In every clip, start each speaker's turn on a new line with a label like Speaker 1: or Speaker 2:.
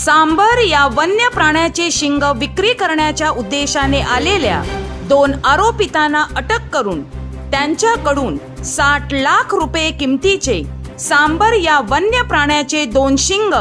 Speaker 1: सांबर या वन्य प्राण्याचे शिंग विक्री करण्याच्या उद्देशाने आलेल्या 2 आरोपितांना अटक करून त्यांच्याकडून 60 लाख रुपये किमतीचे सांबर या वन्य प्राण्याचे 2 शिंग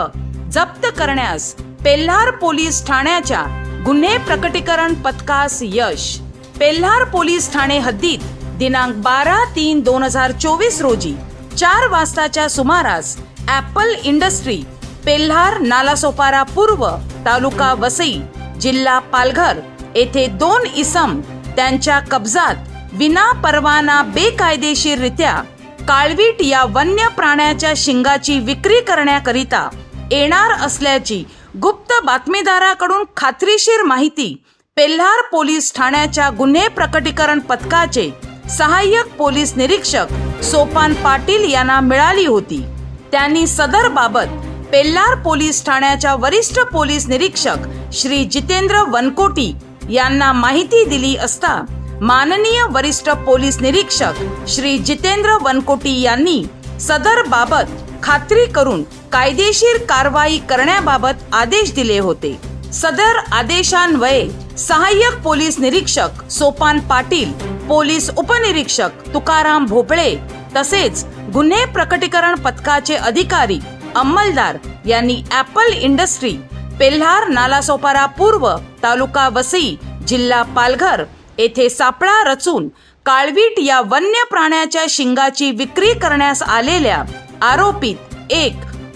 Speaker 1: जप्त करण्यास पेल्हार पोलीस ठाण्याच्या गुन्हे प्रकटीकरण पथकास यश। पेल्हार पोलीस ठाणे हद्दीत दिनांक 12/3/2024 रोजी 4 वाजताच्या सुमारास ॲपल इंडस्ट्री, पेल्हार, नालासोपारा पूर्व, तालुका वसई, जिल्हा पालघर येथे 2 इसम त्यांच्या कब्जात विना परवाना बेकायदेशीररित्या काळवीट या वन्य प्राण्याच्या शिंगाची विक्री करण्याकरिता येणार असल्याची गुप्त बातमीदाराकडून खात्रीशीर माहिती पेल्हार पोलीस ठाण्याच्या गुन्हे प्रकटीकरण पथकाचे सहाय्यक पोलीस निरीक्षक सोपान पाटील यांना मिळाली होती। त्यांनी सदर बाबत पेल्हार पोलीस ठाण्याच्या वरिष्ठ पोलीस निरीक्षक श्री जितेंद्र वनकोटी यांना माहिती दिली असता माननीय वरिष्ठ पोलीस निरीक्षक श्री जितेंद्र वनकोटी यांनी सदर बाबत खात्री करून कायदेशीर कारवाई करण्याबाबत आदेश दिले होते। सदर आदेशान्वये सहाय्यक पोलीस निरीक्षक सोपान पाटील, पोलीस उपनिरीक्षक तुकाराम भोपळे तसेच गुन्हे प्रकटीकरण पथकाचे अधिकारी अंमलदार यांनी ॲपल इंडस्ट्री, पेल्हार, नालासोपारा पूर्व, तालुका वसई, जिल्हा पालघर येथे सापळा रचून काळवीट या वन्य प्राण्याच्या शिंगाची विक्री करण्यास आलेल्या आरोपित 1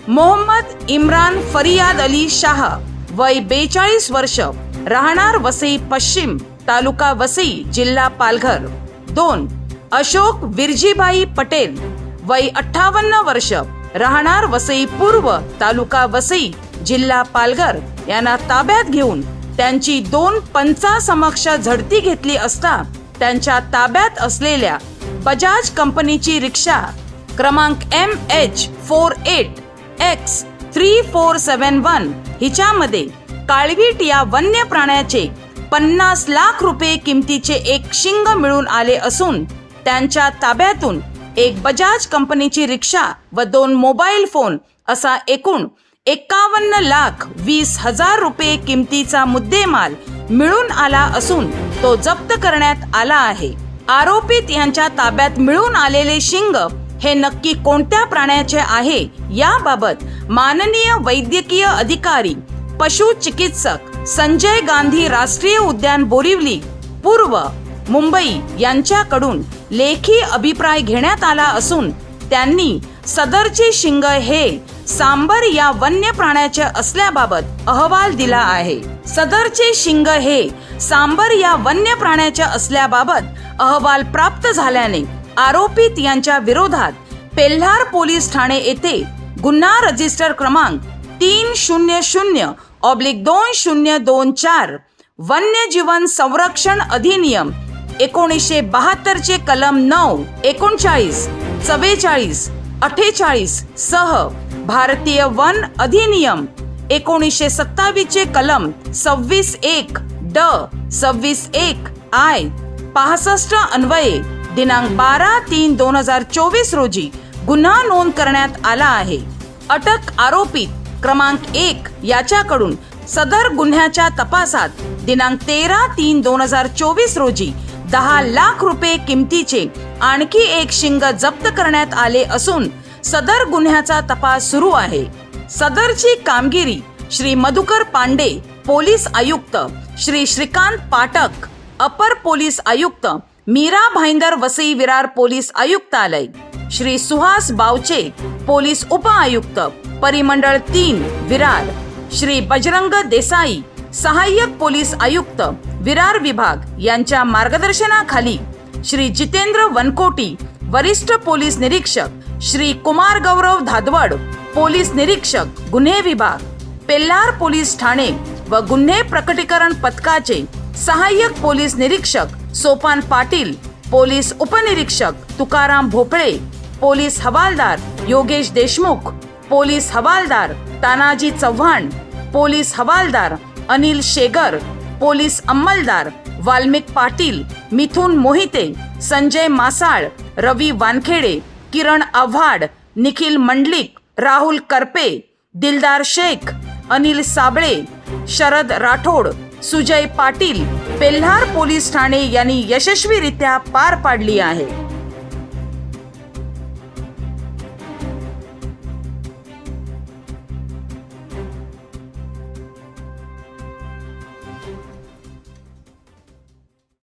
Speaker 1: मोहम्मद इम्रान फरियाद अली शाह, वय 42 वर्ष, राहणार वसई पश्चिम, तालुका वसई, जिल्हा पालघर, 2 अशोक विरजीभाई पटेल, वय 58 वर्ष, राहणार वसई पूर्व, तालुका वसई, जिल्हा पालघर यांना ताब्यात घेऊन त्यांची 2 पंचासमक्ष झडती घेतली असता त्यांच्या ताब्यात असलेल्या बजाज कंपनीची रिक्षा क्रमांक MH48X3471 हिच्यामध्ये काळवीट या वन्य प्राण्याचे 50 लाख रुपये किमतीचे 1 शिंग मिळून आले असून त्यांच्या ताब्यातून 1 बजाज कंपनीची रिक्षा व 2 मोबाईल फोन असा एकूण 51,20,000 रुपये किमतीचा मुद्देमाल मिळून आला असून तो जप्त करण्यात आला आहे। आरोपित यांच्या ताब्यात मिळून आलेले शिंग हे नक्की कोणत्या प्राण्याचे आहे याबाबत माननीय वैद्यकीय अधिकारी पशु चिकित्सक संजय गांधी राष्ट्रीय उद्यान बोरिवली पूर्व, मुंबई यांच्याकडून लेखी अभिप्राय घेण्यात आला असून त्यांनी सदरचे शिंग हे सांबर या वन्य प्राण्याचे असल्याबाबत अहवाल दिला आहे। सदरचे शिंग हे सांबर या वन्य प्राण्याचे असल्याबाबत अहवाल प्राप्त झाल्याने आरोपित यांच्या विरोधात पेल्हार पोलीस ठाणे येथे गुन्हा रजिस्टर क्रमांक 300/2024 वन्यजीवन संरक्षण अधिनियम 1972 चे कलम 9, 39, 44, 48 सह भारतीय वन अधिनियम 1927 चे कलम 26(1)(ड), 26(1)(I), 65 अन्वये दिनांक 12/3/2024 रोजी गुन्हा नोंद करण्यात आला आहे। अटक आरोपित क्रमांक 1 याच्याकडून सदर गुन्ह्याच्या तपासात दिनांक 13/3/2024 रोजी 10 लाख रुपये किमतीचे आणखी 1 शिंग जप्त करण्यात आले असून सदर गुन्ह्याचा तपास सुरू आहे। सदरची कामगिरी श्री मधुकर पांडे, पोलीस आयुक्त, श्री श्रीकांत पाठक, अपर पोलीस आयुक्त, मीरा भाईंदर वसई विरार पोलीस आयुक्तालय, श्री सुहास बावचे, पोलीस उप आयुक्त, परिमंडळ 3 विरार, श्री बजरंग देसाई, सहाय्यक पोलीस आयुक्त, विरार विभाग यांच्या मार्गदर्शनाखाली श्री जितेंद्र वनकोटी, वरिष्ठ पोलीस निरीक्षक, श्री कुमार गौरव धादवड, पोलीस निरीक्षक, गुन्हे विभाग, पेल्हार पोलीस ठाणे व गुन्हे प्रकटीकरण पथकाचे सहाय्यक पोलीस निरीक्षक सोपान पाटील, पोलीस उपनिरीक्षक तुकाराम भोपळे, पोलीस हवालदार योगेश देशमुख, पोलीस हवालदार तानाजी चव्हाण, पोलीस हवालदार अनिल शेगर, पोलीस अंमलदार वाल्मिक पाटील, मिथुन मोहिते, संजय मासाळ, रवी वानखेडे, किरण आव्हाड, निखिल मंडलिक, राहुल करपे, दिलदार शेख, अनिल साबळे, शरद राठोड, सुजय पाटील, पेल्हार पोलीस ठाणे यांनी यशस्वीरित्या पार पाडली आहे।